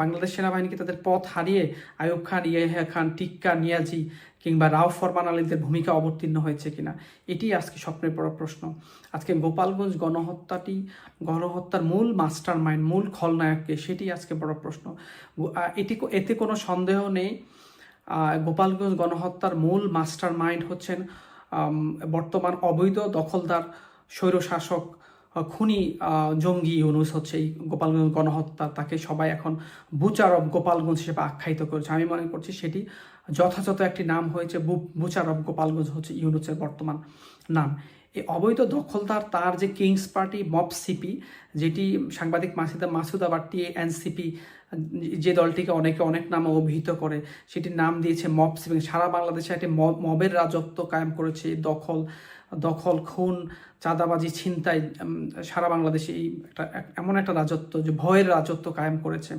বাংলাদেশ সেনাবাহিনীকে তাদের পথ হারিয়ে আইয়ুব খান, ইয়াহিয়া খান, টিক্কা, নিয়াজি কিংবা রাও ফরমান আলীদের ভূমিকা অবতীর্ণ হয়েছে কিনা, এটি আজকে স্বপ্নের বড় প্রশ্ন। আজকে গোপালগঞ্জ গণহত্যার মূল মাস্টার মাইন্ড, মূল খলনায়ককে, সেটি আজকে বড় প্রশ্ন। এতে কোনো সন্দেহ নেই, গোপালগঞ্জ গণহত্যার মূল মাস্টার মাইন্ড হচ্ছেন বর্তমান অবৈধ দখলদার স্বৈরশাসক খুনি জঙ্গি ইউনূস হচ্ছে এই গোপালগঞ্জ গণহত্যা। তাকে সবাই এখন বুচার অব গোপালগঞ্জ হিসেবে আখ্যায়িত করেছে। আমি মনে করছি সেটি যথাযথ একটি নাম হয়েছে, বুচার অব গোপালগঞ্জ হচ্ছে ইউনূসের বর্তমান নাম। এই অবৈধ দখলদার তার যে কিংস পার্টি মব সিপি, যেটি সাংবাদিক মাসুদা বাট্টি এনসিপি, যে দলটিকে অনেকে অনেক নামে অভিহিত করে, সেটির নাম দিয়েছে মব সিপি। সারা বাংলাদেশে একটি মবের রাজত্ব কায়েম করেছে। দখল, খুন, চাঁদাবাজি, ছিনতাই, সারা বাংলাদেশে এই এমন একটা রাজত্ব, যে ভয়ের রাজত্ব কায়েম করেছে।